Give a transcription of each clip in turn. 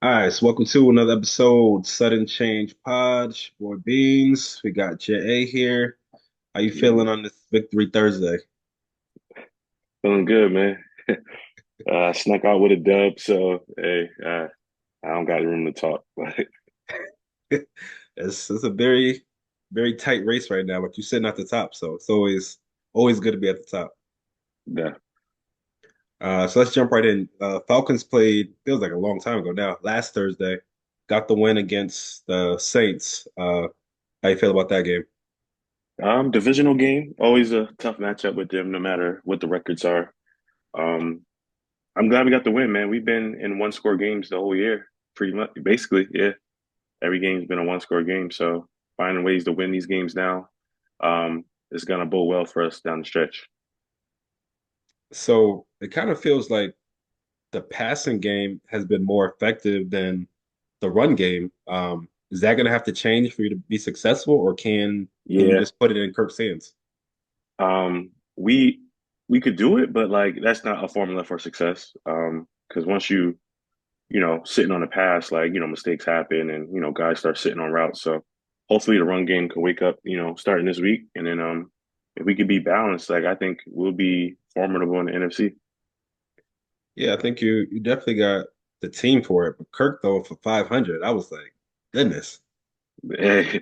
All right, so welcome to another episode, Sudden Change Pod. It's your boy Beans. We got JA here. How you Yeah, feeling on this Victory Thursday? feeling good, man. Snuck out with a dub, so hey, I don't got room to talk. But It's a very tight race right now, but you're sitting at the top, so it's always good to be at the top. yeah, So let's jump right in. Falcons played feels like a long time ago now. Last Thursday, got the win against the Saints. How you feel about that game? divisional game, always a tough matchup with them, no matter what the records are. Um, I'm glad we got the win, man. We've been in one score games the whole year, pretty much, basically. Yeah, every game's been a one score game, so finding ways to win these games now, is gonna bode well for us down the stretch. So it kind of feels like the passing game has been more effective than the run game. Is that going to have to change for you to be successful, or can you Yeah, just put it in Kirk's hands? we could do it, but like that's not a formula for success. Because once sitting on the pass, like, mistakes happen and, guys start sitting on routes. So hopefully the run game can wake up, starting this week. And then if we could be balanced, like I think we'll be formidable in the NFC. Yeah, I think you definitely got the team for it. But Kirk though for 500, I was like, goodness. Hey,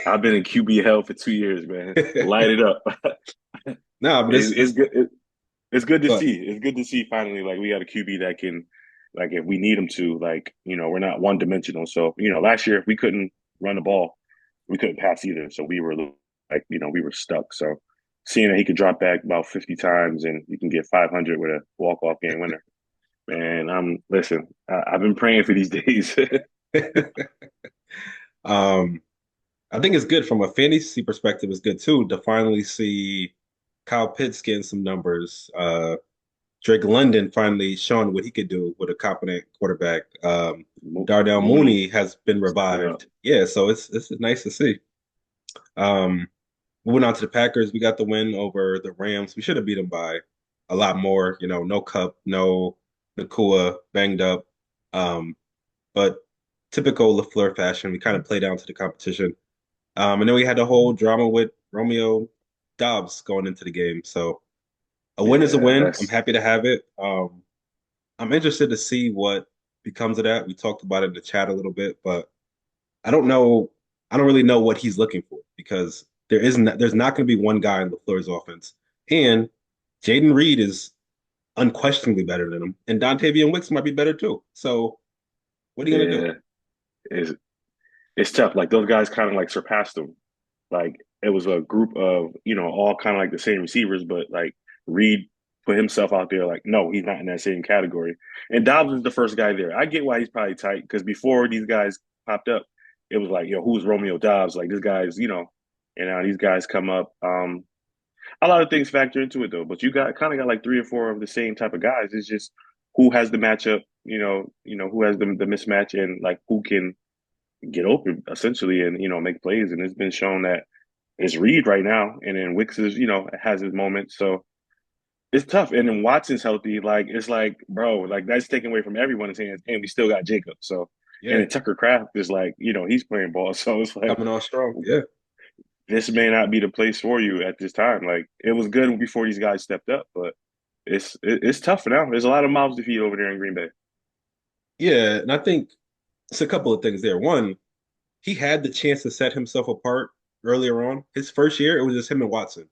I've been in QB hell for 2 years, man. Light it up. No, but It's it's good. It's good to but see. It's good to see finally, like, we got a QB that can, like, if we need him to, like, we're not one dimensional. So, last year if we couldn't run the ball, we couldn't pass either. So we were like, we were stuck. So seeing that he could drop back about 50 times and you can get 500 with a walk-off game winner, man, listen, I've been praying for these days. um I think it's good from a fantasy perspective. It's good too to finally see Kyle Pitts getting some numbers. Drake London finally showing what he could do with a competent quarterback. Darnell Mooney Mooney has been stepping up. revived. Yeah, so it's nice to see. Um, Moving on to the Packers, we got the win over the Rams. We should have beat them by a lot more. No Cup, no Nakua, banged up. Um, but typical LaFleur fashion, we kind of play down to the competition. And then we had the whole drama with Romeo Dobbs going into the game. So a win is a Yeah, win. I'm that's happy to have it. I'm interested to see what becomes of that. We talked about it in the chat a little bit, but I don't know. I don't really know what he's looking for because there's not going to be one guy in LaFleur's offense. And Jaden Reed is unquestionably better than him. And Dontavian Wicks might be better too. So what are you going to do? yeah, it's it's tough. Like those guys kind of like surpassed them. Like it was a group of, all kind of like the same receivers, but like Reed put himself out there like, no, he's not in that same category. And Dobbs is the first guy there. I get why he's probably tight because before these guys popped up, it was like, who's Romeo Dobbs? Like this guy's, and now these guys come up. A lot of things factor into it though, but you got kind of got like three or four of the same type of guys. It's just who has the matchup, who has the mismatch and like who can get open essentially and make plays. And it's been shown that it's Reed right now, and then Wicks is has his moments. So it's tough. And then Watson's healthy. Like it's like, bro, like that's taken away from everyone's hands, and we still got Jacob. So and Yeah, then Tucker Craft is like, he's playing ball. So it's like coming on strong. Yeah. this may not be the place for you at this time. Like it was good before these guys stepped up, but it's tough now. There's a lot of mouths to feed over there in Green Bay. Yeah. And I think it's a couple of things there. One, he had the chance to set himself apart earlier on. His first year, it was just him and Watson.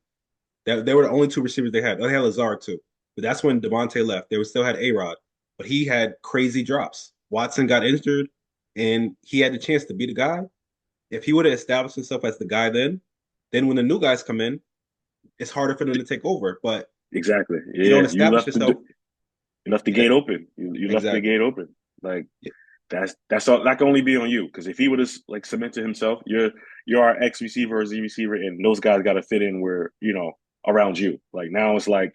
That they were the only two receivers they had. They had Lazard too, but that's when Davante left. They still had A-Rod, but he had crazy drops. Watson got injured, and he had the chance to be the guy. If he would have established himself as the guy then when the new guys come in, it's harder for them to take over. But Exactly. you don't Yeah, establish yourself. you left the Yeah, gate open. You left the exactly. gate open. Like Yeah, that's all. That can only be on you because if he would have like cemented himself, you're our X receiver or Z receiver, and those guys got to fit in where around you. Like now it's like,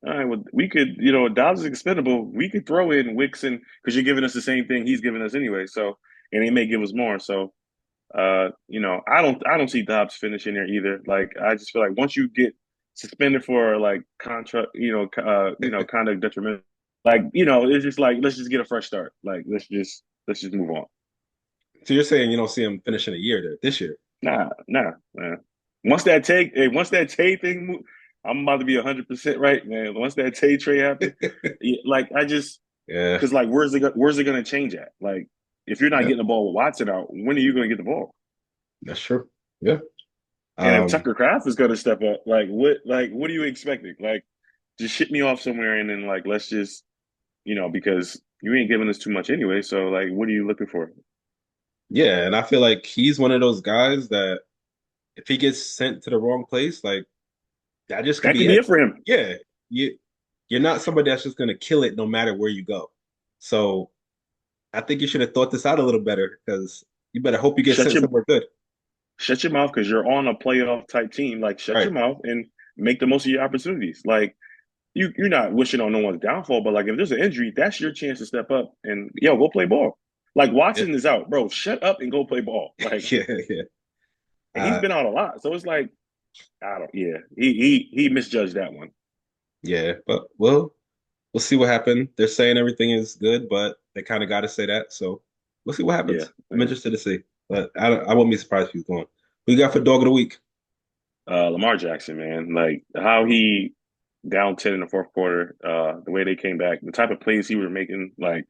all right, well, we could, Dobbs is expendable. We could throw in Wicks and because you're giving us the same thing he's giving us anyway. So and he may give us more. So I don't see Dobbs finishing there either. Like I just feel like once you get suspended for like contract, kind of detrimental. Like it's just like let's just get a fresh start. Like let's just Let's just move on. So you're saying you don't see him finishing a year there this year? Nah, man. Once that Tay thing, I'm about to be 100% right, man. Once that Tay trade happened, yeah, like I just, Yeah, because like where's it gonna change at? Like if you're not yeah, getting the ball with Watson out, when are you gonna get the ball? that's true. Yeah. And if Um, Tucker Craft is gonna step up, like what are you expecting? Like just ship me off somewhere and then like let's just because you ain't giving us too much anyway. So like, what are you looking for? yeah, and I feel like he's one of those guys that if he gets sent to the wrong place, like that just could That be could be it. it for him. Yeah, you're not somebody that's just gonna kill it no matter where you go. So I think you should have thought this out a little better because you better hope you get Shut sent your somewhere good. shut your mouth because you're on a playoff type team. Like shut your Right. mouth and make the most of your opportunities. Like you're not wishing on no one's downfall, but like if there's an injury, that's your chance to step up and go play ball. Like Yeah. Watson is out, bro. Shut up and go play ball. Like Yeah. Yeah. and he's Uh, been out a lot, so it's like I don't. Yeah, he misjudged that one. yeah. But we'll see what happens. They're saying everything is good, but they kind of got to say that. So we'll see what Yeah, happens. I'm yeah. interested to see, but I won't be surprised if he's going. Who you got for dog of the week? Lamar Jackson, man, like how he down 10 in the fourth quarter, the way they came back, the type of plays he was making, like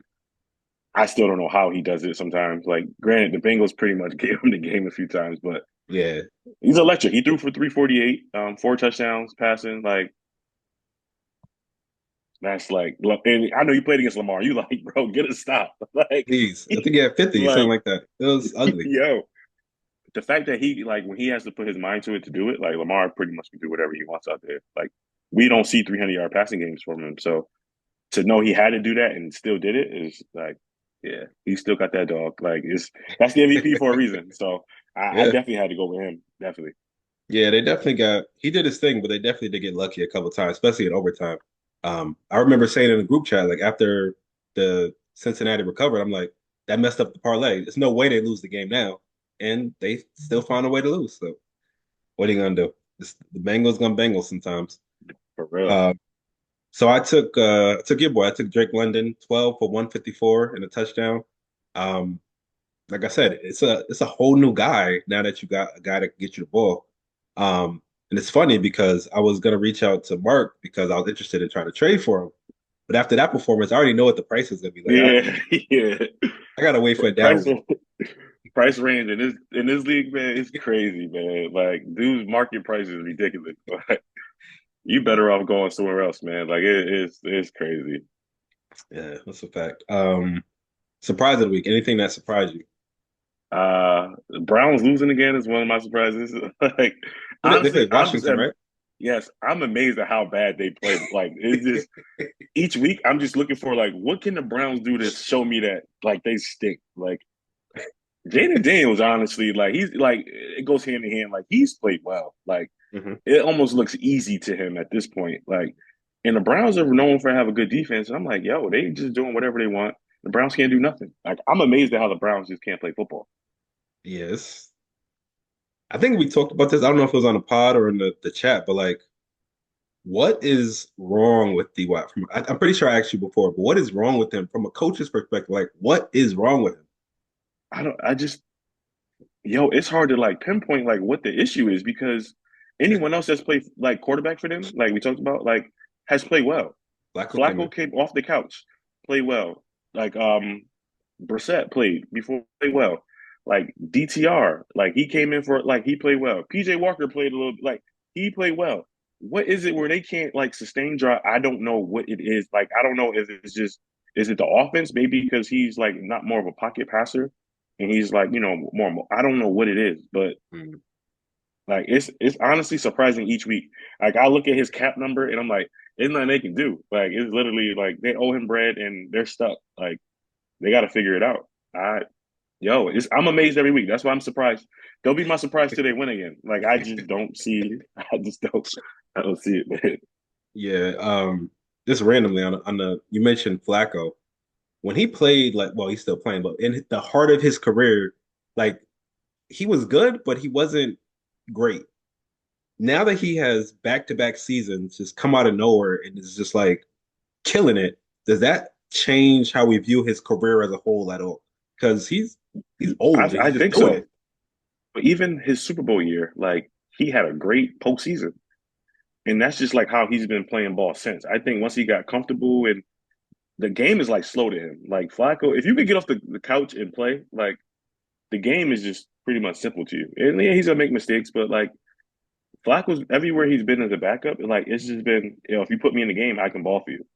I still don't know how he does it sometimes. Like, granted, the Bengals pretty much gave him the game a few times, but Yeah. he's electric. He threw for 348, 4 touchdowns passing. Like, that's like, look, and I know you played against Lamar. You like, bro, get a stop. Like, Please. I think he had 50, something like, like that. It was ugly. yo, the fact that he like when he has to put his mind to it to do it, like Lamar pretty much can do whatever he wants out there. Like, we don't see 300-yard passing games from him, so to know he had to do that and still did it is like, yeah, he still got that dog. Like, it's that's the MVP for a reason. So I Yeah. definitely had to go with him. Definitely. Yeah, they definitely got he did his thing, but they definitely did get lucky a couple times, especially in overtime. I remember saying in the group chat, like after the Cincinnati recovered, I'm like, that messed up the parlay. There's no way they lose the game now. And they still found a way to lose. So what are you gonna do? The Bengals gonna Bengals sometimes. For real. Uh, so I took your boy. I took Drake London, 12 for 154 and a touchdown. Um, like I said, it's a whole new guy now that you got a guy that can get you the ball. And it's funny because I was gonna reach out to Mark because I was interested in trying to trade for him. But after that performance, I already know what the price is gonna be. Like Yeah, yeah. I gotta wait for a Price downward. price range in this league, man, it's crazy, man. Like, dude's market price is ridiculous. Like, you better off going somewhere else, man. Like, it's crazy. Yeah, that's a fact. Surprise of the week. Anything that surprised you? The Browns losing again is one of my surprises. Like, They honestly, played Washington, right? yes, I'm amazed at how bad they played. Like, it's just each week I'm just looking for like, what can the Browns do to show me that like they stink? Like Jaden Daniels, honestly, like he's like it goes hand in hand. Like he's played well. Like Hmm. it almost looks easy to him at this point. Like, and the Browns are known for have a good defense. And I'm like, yo, they just doing whatever they want. The Browns can't do nothing. Like I'm amazed at how the Browns just can't play football. Yes. I think we talked about this. I don't know if it was on the pod or in the chat, but like, what is wrong with DY? I'm pretty sure I asked you before, but what is wrong with him from a coach's perspective? Like, what is wrong with him? I just it's hard to like pinpoint like what the issue is because anyone else that's played like quarterback for them, like we talked about, like has played well. Flacco came Flacco in. came off the couch, played well. Like Brissett played before, played well. Like DTR, like he came in for like he played well. PJ Walker played a little like he played well. What is it where they can't like sustain drive? I don't know what it is. Like I don't know if it's just is it the offense? Maybe because he's like not more of a pocket passer and he's like, more I don't know what it is, but Mm. like it's honestly surprising each week. Like I look at his cap number and I'm like, there's nothing they can do. Like it's literally like they owe him bread and they're stuck. Like they got to figure it out. I'm amazed every week. That's why I'm surprised. They'll be my surprise till they win again. Like I just don't see. I just don't. I don't see it, man. Yeah. Just randomly on the you mentioned Flacco. When he played, like, well, he's still playing, but in the heart of his career, like he was good, but he wasn't great. Now that he has back-to-back seasons just come out of nowhere and is just like killing it, does that change how we view his career as a whole at all? because he's old and I he's just think doing so. it. But even his Super Bowl year, like he had a great postseason, and that's just like how he's been playing ball since. I think once he got comfortable and the game is like slow to him. Like Flacco, if you could get off the couch and play, like the game is just pretty much simple to you. And yeah, he's gonna make mistakes, but like Flacco's everywhere he's been as a backup, like it's just been, if you put me in the game, I can ball for you.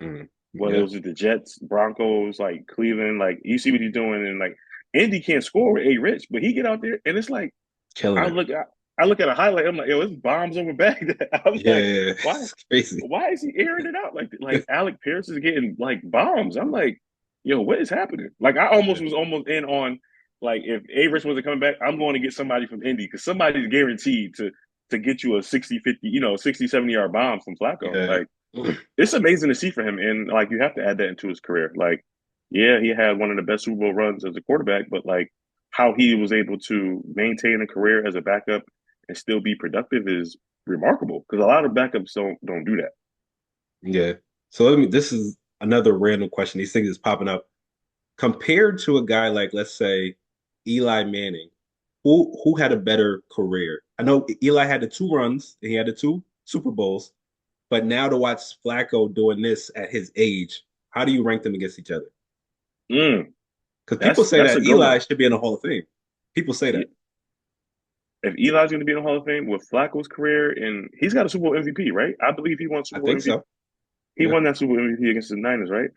Mm, Whether it yeah, was the Jets, Broncos, like Cleveland, like you see what he's doing, and like Indy can't score with A Rich, but he get out there and it's like killing I it. look at I look at a highlight, I'm like, yo, it's bombs over Baghdad. I'm Yeah, like, yeah, yeah. why It's crazy. why is he airing it out? Like Alec Pierce is getting like bombs. I'm like, yo, what is happening? Like I Yeah, almost was almost in on like if A Rich wasn't coming back, I'm going to get somebody from Indy because somebody's guaranteed to get you a 60, 50, 60, 70 yard bomb from Flacco. yeah. Like it's amazing to see for him. And like you have to add that into his career. Like, yeah, he had one of the best Super Bowl runs as a quarterback, but like how he was able to maintain a career as a backup and still be productive is remarkable because a lot of backups don't do that. Yeah. So this is another random question. These things is popping up. Compared to a guy like, let's say, Eli Manning, who had a better career? I know Eli had the two runs, and he had the two Super Bowls, but now to watch Flacco doing this at his age, how do you rank them against each other? Mm, Because people say that's a that good Eli one. should be in the Hall of Fame. People say that. If Eli's going to be in the Hall of Fame with Flacco's career, and he's got a Super Bowl MVP, right? I believe he won I Super Bowl think MVP. so. He Yeah, won that Super Bowl MVP against the Niners, right?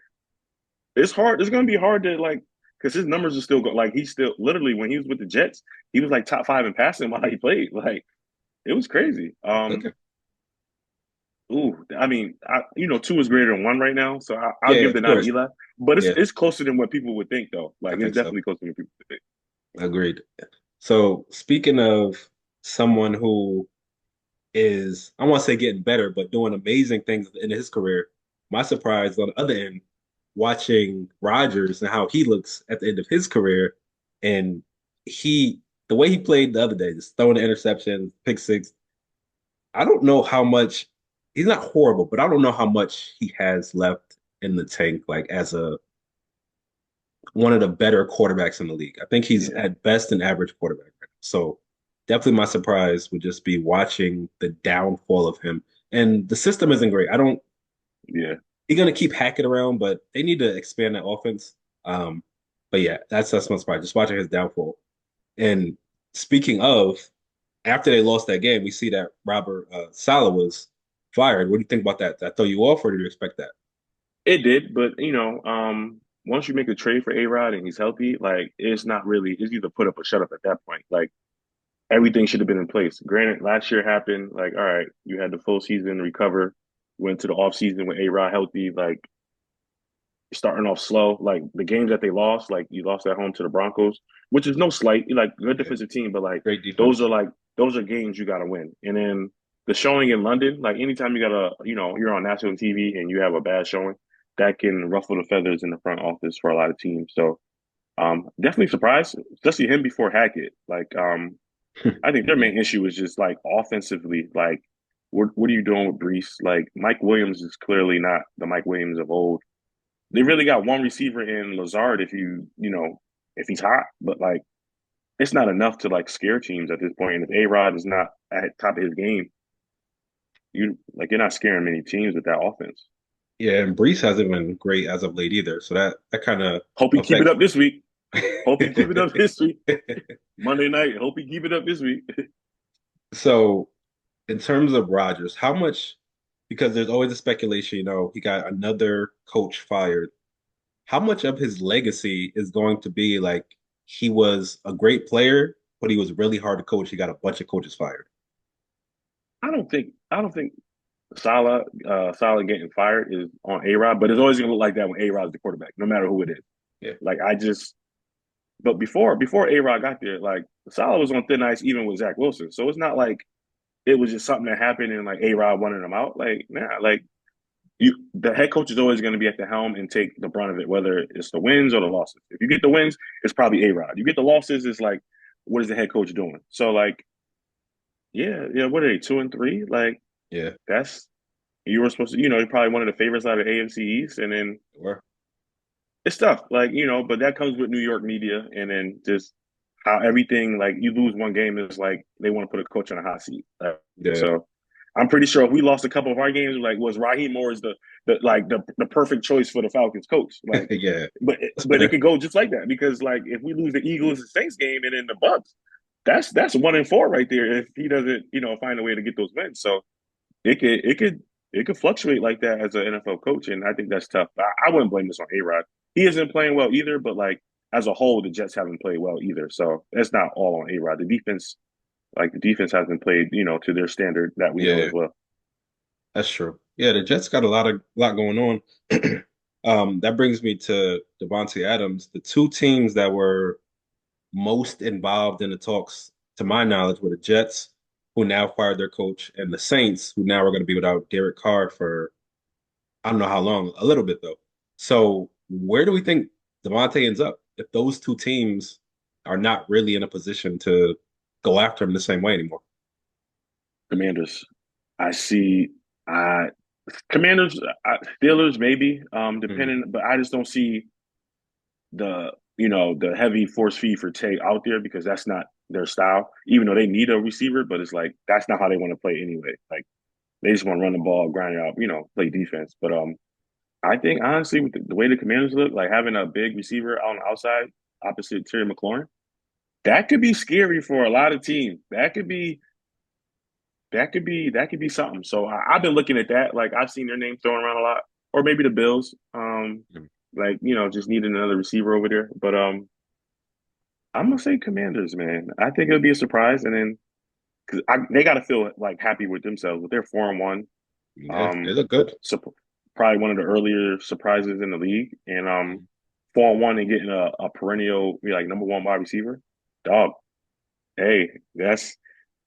It's hard. It's going to be hard to like because his numbers are still like he's still literally when he was with the Jets, he was like top five in passing while he played. Like it was crazy. okay. Ooh, I mean, two is greater than one right now, so I'll Yeah, yeah, give the of nod to course. Eli. But it's Yeah, it's closer than what people would think, though. I Like it's think so. definitely closer than people would think. Agreed. So speaking of someone who is, I want to say getting better, but doing amazing things in his career. My surprise on the other end, watching Rodgers and how he looks at the end of his career, and the way he played the other day, just throwing the interception, pick six. I don't know how much he's not horrible, but I don't know how much he has left in the tank, like as a one of the better quarterbacks in the league. I think he's Yeah, at best an average quarterback right now. So definitely my surprise would just be watching the downfall of him. And the system isn't great. I don't yeah. He's gonna keep hacking around, but they need to expand that offense. But yeah, that's my surprise. Just watching his downfall. And speaking of, after they lost that game, we see that Robert Saleh was fired. What do you think about that? Did that throw you off, or did you expect that? It did, but once you make a trade for A Rod and he's healthy, like it's not really. It's either put up or shut up at that point. Like everything should have been in place. Granted, last year happened. Like, all right, you had the full season to recover. Went to the off season with A Rod healthy. Like starting off slow. Like the games that they lost, like you lost at home to the Broncos, which is no slight. Like good Yeah, defensive team, but great those defense. are like those are games you got to win. And then the showing in London, like anytime you got you're on national TV and you have a bad showing, that can ruffle the feathers in the front office for a lot of teams. So definitely surprised, especially him before Hackett. I think their Yeah, main issue is just like offensively, like what are you doing with Brees? Like Mike Williams is clearly not the Mike Williams of old. They really got one receiver in Lazard if he's hot, but like it's not enough to like scare teams at this point. And if A Rod is not at top of his game, you're not scaring many teams with that offense. yeah, and Brees hasn't been great as of late either. So that kind of Hope he keep it affects up this week. Hope he keep it up them. this week. Monday night. Hope he keep it up this week. So in terms of Rodgers, how much, because there's always a speculation, he got another coach fired. How much of his legacy is going to be like he was a great player, but he was really hard to coach. He got a bunch of coaches fired. I don't think Salah getting fired is on A Rod, but it's always gonna look like that when A Rod's the quarterback, no matter who it is. Yeah. Like I just but before A Rod got there, like Salah was on thin ice even with Zach Wilson. So it's not like it was just something that happened and like A Rod wanted him out. Like, nah, like the head coach is always going to be at the helm and take the brunt of it, whether it's the wins or the losses. If you get the wins, it's probably A Rod. You get the losses, it's like, what is the head coach doing? So like, yeah, yeah, what are they, 2-3? Like Yeah. that's you were supposed to, you're probably one of the favorites out of AFC East, and then Sure. it's tough. Like, but that comes with New York media and then just how everything, like, you lose one game, is like they want to put a coach on a hot seat. Yeah, So I'm pretty sure if we lost a couple of our games, like, was Raheem Morris the perfect choice for the Falcons coach? Like, yeah, that's but it fair. could go just like that, because like if we lose the Eagles and Saints game and then the Bucks, that's 1-4 right there if he doesn't, find a way to get those wins. So it could fluctuate like that as an NFL coach, and I think that's tough. I wouldn't blame this on A-Rod. He isn't playing well either, but like as a whole, the Jets haven't played well either. So that's not all on A-Rod. The defense hasn't played, to their standard that we know Yeah, as well. that's true. Yeah, the Jets got a lot going on. That brings me to Davante Adams. The two teams that were most involved in the talks, to my knowledge, were the Jets, who now fired their coach, and the Saints, who now are going to be without Derek Carr for I don't know how long, a little bit though. So where do we think Davante ends up if those two teams are not really in a position to go after him the same way anymore? Commanders, I see. I Commanders, Steelers, maybe, Mhm. depending, but I just don't see the heavy force feed for Tay out there, because that's not their style. Even though they need a receiver, but it's like that's not how they want to play anyway. Like they just want to run the ball, grind it out, play defense. But I think honestly, with the way the Commanders look, like having a big receiver on the outside opposite Terry McLaurin, that could be scary for a lot of teams. That could be something. So I've been looking at that. Like I've seen their name thrown around a lot, or maybe the Bills. Like just needing another receiver over there. But I'm gonna say Commanders, man. I think it'll be a surprise, and then because they got to feel like happy with themselves. With their 4-1, Yeah, they um, look good. probably one of the earlier surprises in the league, and 4-1 and getting a perennial like number one wide receiver, dog. Hey, that's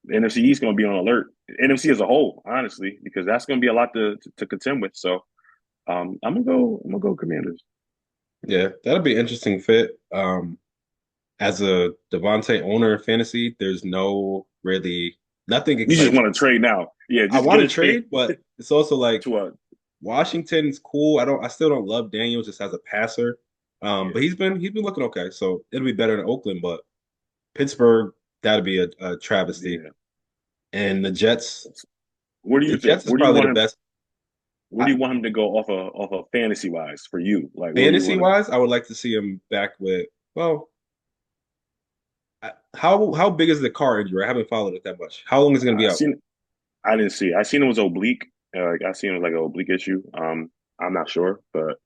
the NFC East going to be on alert. NFC as a whole, honestly, because that's going to be a lot to contend with. So I'm gonna go Commanders. Yeah, that'll be an interesting fit. As a Devontae owner in fantasy, there's no really nothing You just excites me. want to trade now, yeah? I Just want get to a trade trade, but it's also like to a Washington's cool. I still don't love Daniels just as a passer. But yeah. he's been looking okay. So it'll be better than Oakland, but Pittsburgh, that'd be a travesty. Yeah. And the Jets, What do the you think? Jets is probably the best. Where do I, you want him to go off of fantasy wise for you? Like, where do you fantasy want him? wise, I would like to see him back with, well, how big is the car injury? I haven't followed it that much. How long is it going to be I out? seen. I didn't see. I seen it was oblique. Like I seen it was like an oblique issue. I'm not sure, but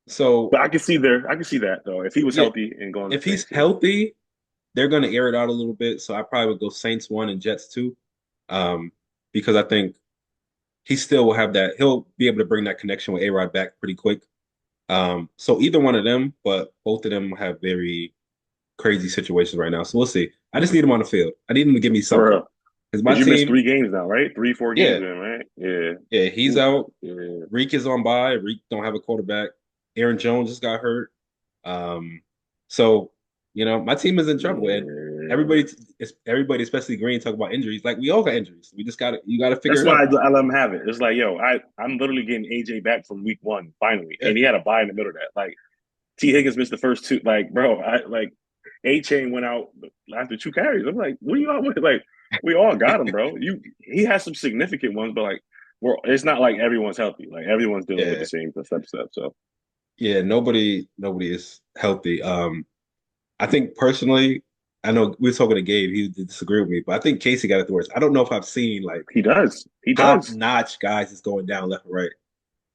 So I can see there. I can see that though. If he was yeah, healthy and going to if the he's Saints, yeah. healthy, they're going to air it out a little bit. So I probably would go Saints one and Jets two, um, because I think he still will have that. He'll be able to bring that connection with A-Rod back pretty quick. So either one of them, but both of them have very crazy situations right now. So we'll see. I just need him on the field. I need him to give me For something real. because my Because you missed team, 3 games now, right? 3, 4 games yeah, in, right? Yeah. yeah, he's Oof. out. Yeah. Reek is on bye. Reek don't have a quarterback. Aaron Jones just got hurt. Um, so my team is in trouble, and Yeah. everybody, especially Green, talk about injuries. Like we all got injuries. We just got to you got to figure That's it why out. I let him have it. It's like, yo, I'm literally getting AJ back from week one finally, Yeah, and he had a bye in the middle of that. Like T Higgins missed the first two. Like, bro, I like A Chain went out after 2 carries. I'm like, what are you all with? Like, we all got him, bro. He has some significant ones, but like, it's not like everyone's healthy. Like everyone's dealing with the yeah, same stuff. So yeah. Nobody is healthy. I think personally, I know we were talking to Gabe. He would disagree with me, but I think Casey got it the worst. I don't know if I've seen like he does. He top does. notch guys is going down left and right.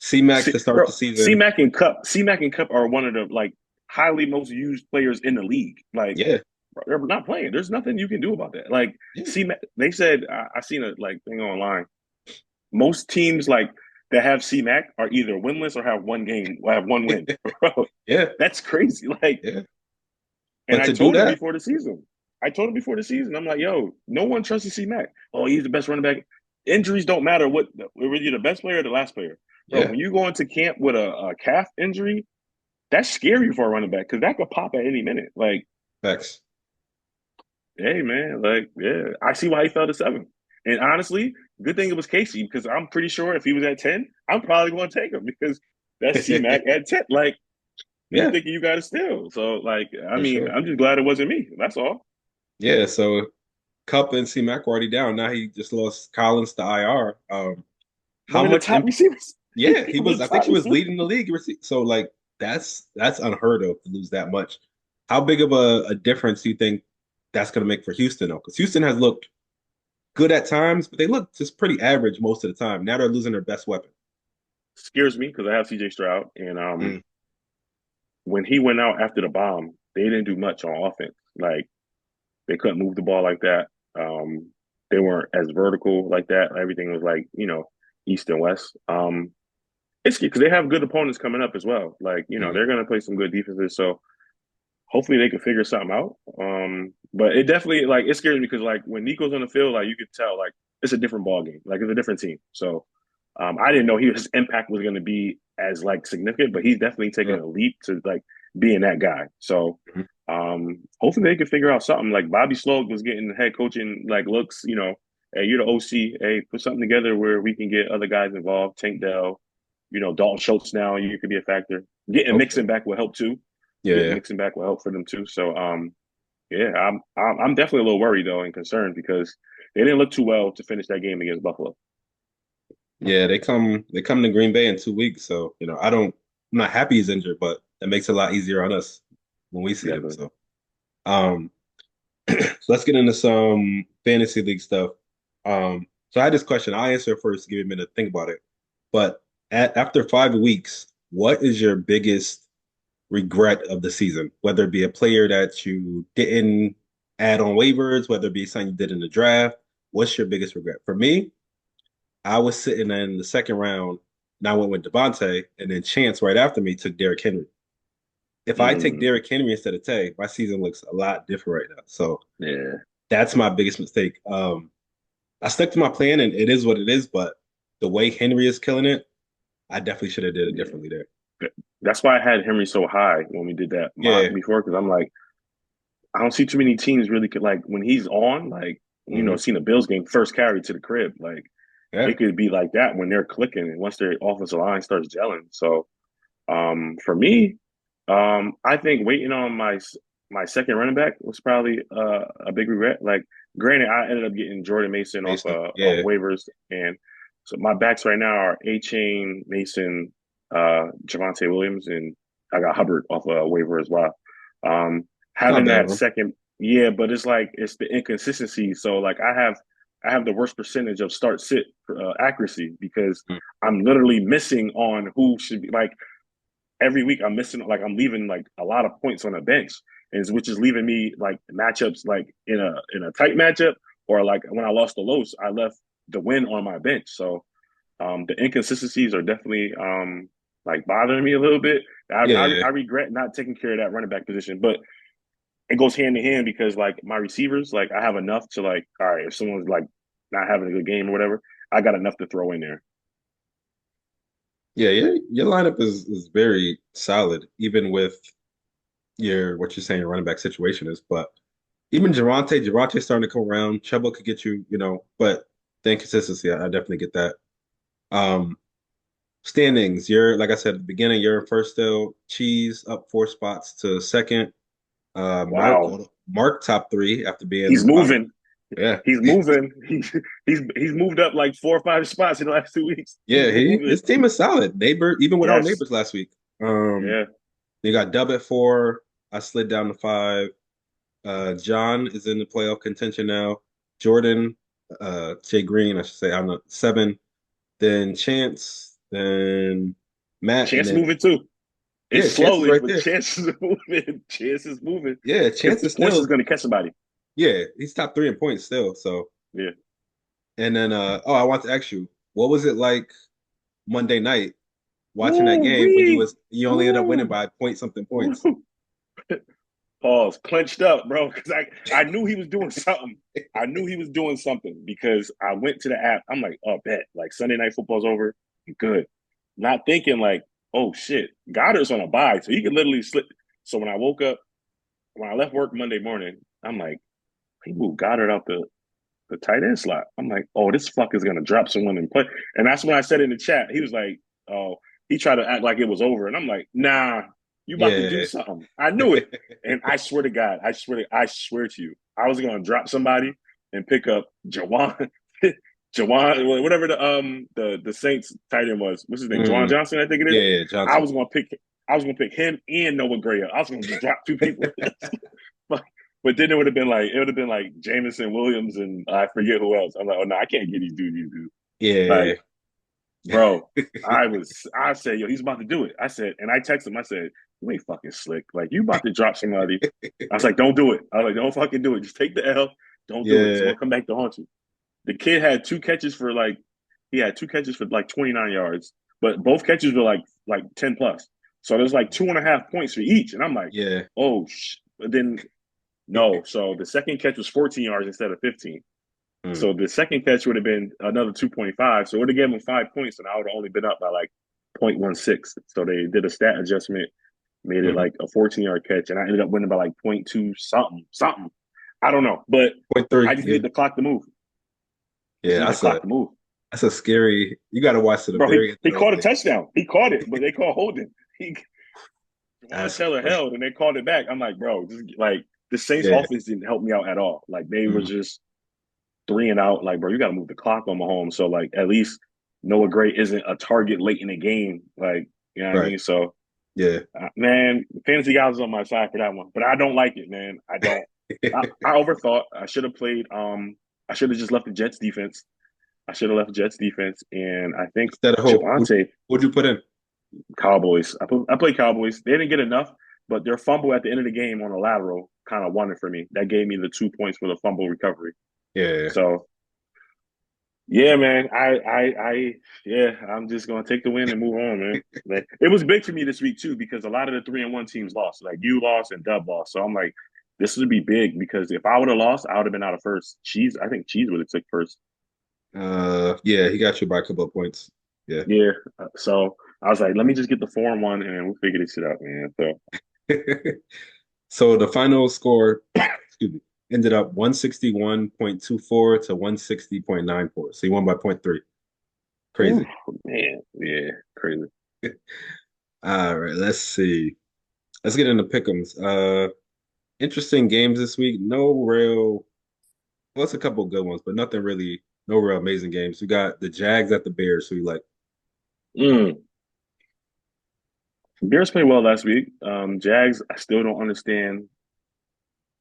C Max See, to start bro, the season. C Mac and Cup are one of the like highly most used players in the league. Like Yeah, they're not playing. There's nothing you can do about that. Like yeah, C Mac, they said I seen a like thing online. Most teams like that have C Mac are either winless or have one game or have one win. Bro, yeah, that's crazy. Like, yeah. and But to do that, I told him before the season, I'm like, yo, no one trusts C Mac. Oh, he's the best running back. Injuries don't matter whether you're the best player or the last player. Bro, yeah, when you go into camp with a calf injury, that's scary for a running back because that could pop at any minute. Like, facts. hey man, like, yeah, I see why he fell to 7. And honestly, good thing it was Casey because I'm pretty sure if he was at 10, I'm probably going to take him because that's C Mac at 10. Like, You Yeah, thinking you got it still. So like, I for mean, sure. I'm just glad it wasn't me. That's all. Yeah, so Cup and C Mac were already down. Now he just lost Collins to IR. How One of the much top receivers. yeah, he One of was. the I think top he was receivers. leading the league. So like that's unheard of to lose that much. How big of a difference do you think that's going to make for Houston though? Because Houston has looked good at times, but they look just pretty average most of the time. Now they're losing their best weapon. Scares me because I have CJ Stroud, and Mm, when he went out after the bomb, they didn't do much on offense. Like they couldn't move the ball like that. Um, they weren't as vertical like that. Everything was like east and west. It's because they have good opponents coming up as well. Like mm, they're gonna play some good defenses. So hopefully they can figure something out. But it definitely like it scares me because like when Nico's on the field, like you could tell like it's a different ball game. Like it's a different team. So I didn't know his impact was going to be as like significant, but he's definitely taking uh, a leap to like being that guy. So mhm. hopefully they can figure out something. Like Bobby Sloag was getting head coaching like looks. Hey, you're the OC. Hey, put something together where we can get other guys involved. Tank Dell, Dalton Schultz now. You could be a factor. Getting Hopefully, Mixon back will help too. yeah, Getting yeah, Mixon back will help for them too. So yeah, I'm definitely a little worried though and concerned because they didn't look too well to finish that game against Buffalo. yeah. They come to Green Bay in 2 weeks, so I'm not happy he's injured, but it makes it a lot easier on us when we see him. Definitely. So, um, so let's get into some fantasy league stuff. So I had this question. I'll answer it first. Give me a minute to think about it. But after 5 weeks, what is your biggest regret of the season? Whether it be a player that you didn't add on waivers, whether it be something you did in the draft, what's your biggest regret? For me, I was sitting in the second round, and I went with Davante, and then Chance right after me took Derrick Henry. If I take Mm, Derrick Henry instead of Tay, my season looks a lot different right now. So yeah. that's my biggest mistake. I stuck to my plan, and it is what it is. But the way Henry is killing it, I definitely should have did it Yeah. differently there. That's why I had Henry so high when we did that mock Yeah. before, because I'm like, I don't see too many teams really could like when he's on, like, Hmm. seeing a Bills game first carry to the crib. Like Yeah. it could be like that when they're clicking and once their offensive line starts gelling. So for me, I think waiting on my second running back was probably a big regret. Like, granted, I ended up getting Jordan Mason off Mason. off Yeah. waivers, and so my backs right now are A Chain, Mason, Javante Williams, and I got Hubbard off a waiver as well. Um, It's not having bad, that bro. second, yeah, but it's like it's the inconsistency. So like I have the worst percentage of start sit accuracy because Mm. I'm literally missing on who should be like every week I'm missing like I'm leaving like a lot of points on the bench, and which is leaving me like matchups like in a tight matchup or like when I lost the Los, I left the win on my bench. So the inconsistencies are definitely like bothering me a little bit. I, Yeah, I yeah. I regret not taking care of that running back position, but it goes hand in hand because like my receivers, like I have enough to like, all right, if someone's like not having a good game or whatever, I got enough to throw in there. Yeah, your lineup is very solid, even with your what you're saying your running back situation is. But even Geronte's starting to come around. Chuba could get you, but the inconsistency, I definitely get that. Um, Standings, you're like I said at the beginning, you're in first still. Cheese up 4 spots to second. Wow, Mark top three after being he's the bottom. moving. Yeah, He's moving. He's moved up like 4 or 5 spots in the last 2 weeks. He's yeah, moving. his team is solid. Neighbor, even without Yes. neighbors last week. Um, Yeah. you got Dub at 4. I slid down to 5. John is in the playoff contention now. Jordan, Jay Green, I should say, I'm not 7. Then Chance, then Matt, and Chance then moving too. yeah, It's Chance is slowly, right but there. Chance is moving. Chance is moving. Yeah, Because Chance is points is still going to catch somebody. yeah, he's top 3 in points still. So Yeah. and then I want to ask you, what was it like Monday night watching that Ooh, game when wee. you only ended up winning Ooh. by point something points? Ooh. Pause. Clenched up, bro. Because I knew he was doing something. I knew he was doing something because I went to the app. I'm like, oh, bet. Like Sunday night football's over. Good. Not thinking like, oh shit, Goddard's on a bye, so he could literally slip. So when I woke up, when I left work Monday morning, I'm like, he moved Goddard out the tight end slot. I'm like, oh, this fucker's gonna drop someone and play. And that's when I said in the chat, he was like, oh, he tried to act like it was over, and I'm like, nah. You about to do Yeah. something. I knew it. And I swear to God, I swear to you, I was gonna drop somebody and pick up Jawan, Jawan, whatever the Saints tight end was. What's his name? Jawan Mm. Johnson, I think it is. Yeah, yeah, I Johnson. was gonna pick I was gonna pick him and Noah Gray. I was gonna drop two people. but, but then it would have been like Jameson Williams and I forget who else. I'm like, oh no, I can't get these dudes. Yeah. Like, bro, I said, yo, he's about to do it. I said, and I texted him, I said, you ain't fucking slick. Like, you about to drop somebody. I was like, don't do it. I was like, don't fucking do it. Just take the L. Don't do it. It's Yeah. gonna come back to haunt you. The kid had two catches for like he had two catches for like 29 yards, but both catches were like 10 plus. So there's like 2.5 points for each. And I'm like, Yeah. oh but then no. So the second catch was 14 yards instead of 15. Mm. So the second catch would have been another 2.5. So it would have given him 5 points, and I would have only been up by like 0.16. So they did a stat adjustment, made it Hmm. like a 14-yard catch, and I ended up winning by like point 0.2 something, something. I don't know, but Point I three. just Yeah. need the clock to move. Just Yeah. need the clock to move. That's a scary. You got to watch to the Bro, he, very end he of those caught a games. touchdown. He caught it, but they called holding. He Javon That's Taylor crazy. held and they called it back. I'm like, bro, just like the Saints Yeah. offense didn't help me out at all. Like they were Mm. just three and out. Like, bro, you got to move the clock on Mahomes. So like at least Noah Gray isn't a target late in the game. Like, you know what I Right. mean? So Yeah. man, fantasy guys was on my side for that one, but I don't like it, man. I don't. I overthought. I should have played. I should have just left the Jets defense. I should have left Jets defense, and I think Instead of hope, Javante who'd you put in? Cowboys. I played Cowboys. They didn't get enough, but their fumble at the end of the game on a lateral kind of won it for me. That gave me the 2 points for the fumble recovery. Yeah. So yeah, man. Yeah, I'm just gonna take the win and move on, man. Like, it was big for me this week too because a lot of the 3-1 teams lost. Like you lost and Dub lost. So I'm like, this would be big because if I would have lost, I would have been out of first. I think Cheese would have took first. Yeah, he got you by a couple of points. Yeah. Yeah. So I was like, let me just get the 4-1 and we'll figure this shit out, man. So So the final score, excuse me, ended up 161.24 to 160.94. So he won by point three. ooh, Crazy. man, yeah, crazy. All right, let's see. Let's get into pick'ems. Interesting games this week. No real, well, it's a couple of good ones, but nothing really, no real amazing games. We got the Jags at the Bears, who you like. Mm. Bears played well last week. Jags, I still don't understand.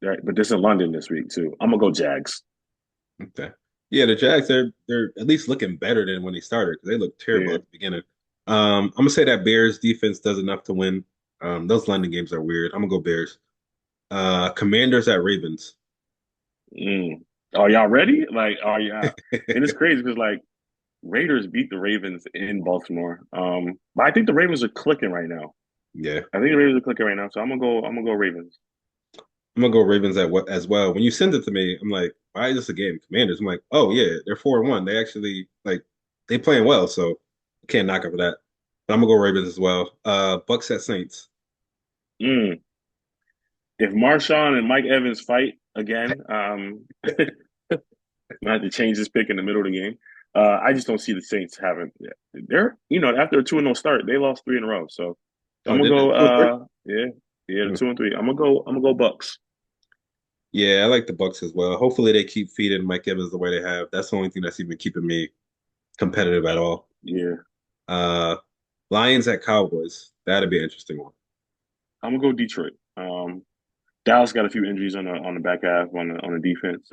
Right, but this in London this week too. I'm gonna go Jags. Okay. Yeah, the Jags, they're at least looking better than when they started because they looked terrible Yeah. at the beginning. I'm gonna say that Bears defense does enough to win. Those London games are weird. I'm gonna go Bears. Commanders at Ravens. Mm. Are y'all ready? Like, are y'all? And it's crazy because like Raiders beat the Ravens in Baltimore. But I think the Ravens are clicking right now. Yeah, I think the Ravens are clicking right now. So I'm gonna go. I'm gonna go Ravens. I'm gonna go Ravens as well. When you send it to me, I'm like, why is this a game? Commanders. I'm like, oh yeah, they're 4-1. They actually they playing well, so can't knock it for that. But I'm gonna go Ravens as well. Bucks at Saints. Mm. If Marshawn and Mike Evans fight again, I have to change this pick in the middle of the game. I just don't see the Saints having. They're after a 2-0 start, they lost three in a row. So I'm Oh, gonna did they go. 2-3? Yeah, the Hmm. 2-3. I'm gonna go Bucks. Yeah, I like the Bucks as well. Hopefully they keep feeding Mike Evans the way they have. That's the only thing that's even keeping me competitive at all. Yeah, Uh, Lions at Cowboys. That'd be an interesting one. I'm gonna go Detroit. Dallas got a few injuries on the back half on the defense.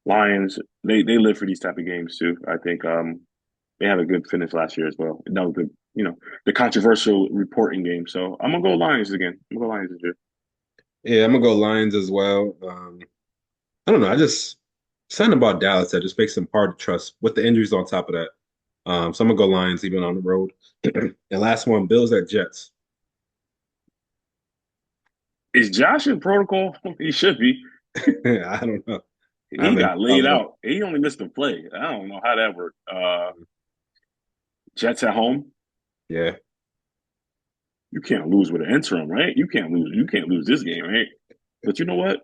Lions they live for these type of games too. I think they had a good finish last year as well. That was the controversial reporting game. So I'm gonna go Lions again. I'm gonna go Lions this year. Yeah, I'm gonna go Lions as well. I don't know. I just something about Dallas that just makes them hard to trust with the injuries on top of that. So I'm gonna go Lions even on the road. And last one, Bills at Jets. Is Josh in protocol? He should be. I don't know. I He haven't got laid followed up. out. He only missed a play. I don't know how that worked. Jets at home. Yeah. You can't lose with an interim, right? You can't lose. You can't lose this game, right? But you know what?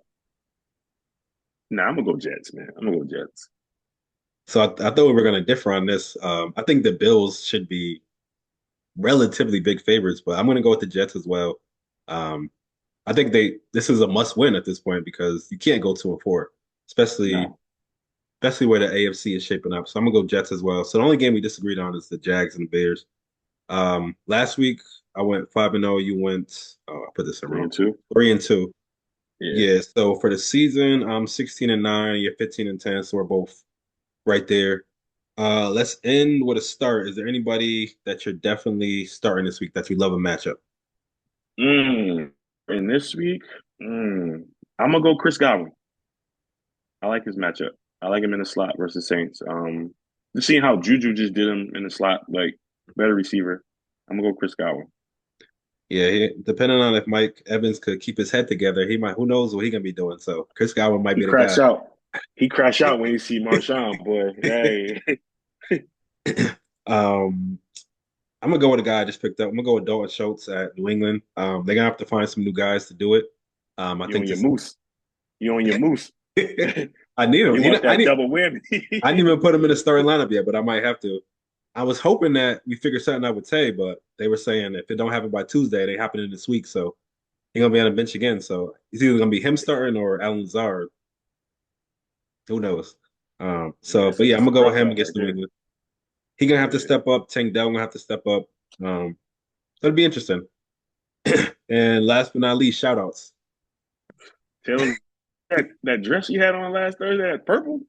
Nah, I'm gonna go Jets, man. I'm gonna go Jets. So I thought we were gonna differ on this. I think the Bills should be relatively big favorites, but I'm going to go with the Jets as well. Um, I think this is a must win at this point because you can't go 2-4, especially No. especially where the AFC is shaping up. So I'm gonna go Jets as well. So the only game we disagreed on is the Jags and the Bears. Last week I went 5-0. You went I put this in Three wrong. and two. 3-2. Yeah. Yeah. So for the season, I'm 16-9. You're 15-10. So we're both right there. Let's end with a start. Is there anybody that you're definitely starting this week that you love a matchup? Mm. And this week, mm, I'm gonna go Chris Godwin. I like his matchup. I like him in the slot versus Saints. Just seeing how Juju just did him in the slot, like better receiver. I'm gonna go Chris Godwin. Yeah, depending on if Mike Evans could keep his head together, he might. Who knows what he gonna be doing? So Chris Godwin might He be the crash guy. out. He crash out when he see Marshawn, boy. Hey. Um, I'm gonna go with a guy I just picked up. I'm gonna go with Dalton Schultz at New England. They're gonna have to find some new guys to do it. I You think on your this. moose. You on your moose. I need him. You want that double whammy. I didn't even put him in the starting lineup yet, but I might have to. I was hoping that we figure something out with Tay, but they were saying if it don't happen by Tuesday, they happen in this week. So he's gonna be on the bench again. So it's either gonna be him starting or Alan Lazard. Who knows? Yeah, But yeah, I'm it's a gonna go with tough him out right against New there. England. He gonna have to Yeah. step up. Tank Dell gonna have to step up. That'll be interesting. And last but not least, shout outs. Taylor, that dress you had on last Thursday, that purple.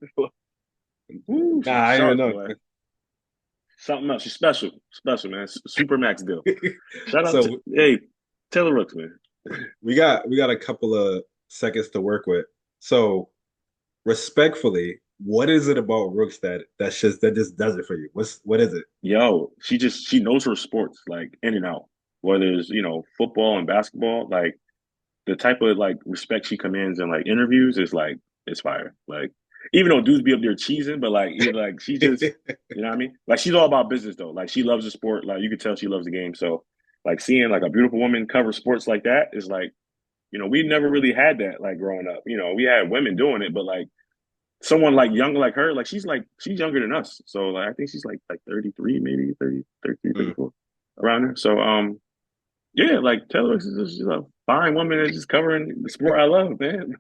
Woo, Nah, she's I didn't sharp, know. boy. Something else. She's special. Special, man. Super max deal. Shout out to So hey, Taylor Rooks, man. we got a couple of seconds to work with. So respectfully, what is it about Rooks that just does it for you? What is it? Yo, she knows her sports like in and out. Whether it's, football and basketball, like the type of like respect she commands in like interviews is like it's fire. Like even though dudes be up there cheesing, but like either like she just you know what I mean? Like she's all about business though. Like she loves the sport. Like you could tell she loves the game. So like seeing like a beautiful woman cover sports like that is like, we never really had that like growing up. We had women doing it, but like someone like young like her, like she's younger than us. So like I think she's like 33, maybe 30, 33, Mm. 34 around there. So yeah, like Taylor is just a fine woman that's just covering the sport I love, man.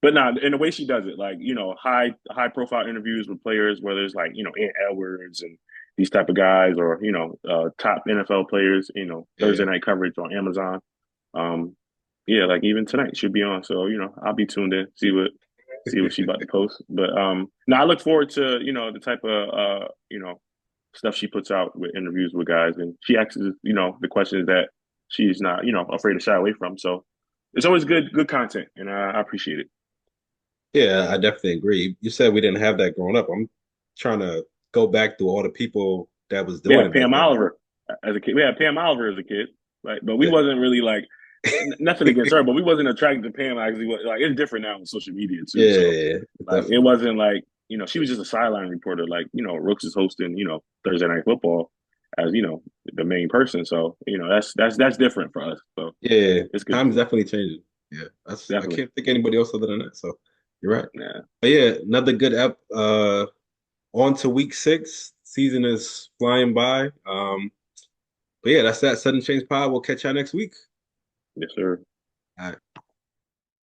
But nah, and the way she does it, like, high profile interviews with players, whether it's like, Ant Edwards and these type of guys or, top NFL players, Yeah. Thursday night coverage on Amazon. Um, yeah, like even tonight should be on. So, I'll be tuned in, see what she about to post. But now I look forward to, the type of stuff she puts out with interviews with guys and she asks, the questions that she's not, afraid to shy away from. So it's always good content and I appreciate it. Yeah, I definitely agree. You said we didn't have that growing up. I'm trying to go back through all the people that was We doing had it back Pam then. Oliver as a kid. We had Pam Oliver as a kid, like, but we Yeah. wasn't really like nothing against her, but we wasn't attracted to Pam. Actually, like it's different now on social media too. So Yeah, like it definitely. wasn't like she was just a sideline reporter. Like Rooks is hosting Thursday Night Football as the main person. So that's different for us. So Yeah, it's good to time's see. definitely changing. Yeah, I Definitely. can't think of anybody else other than that. So you're right. Yeah. But yeah, another good ep. On to week 6. Season is flying by. But yeah, that's that. Sudden Change Pod. We'll catch y'all next week. Yes, sir. All right.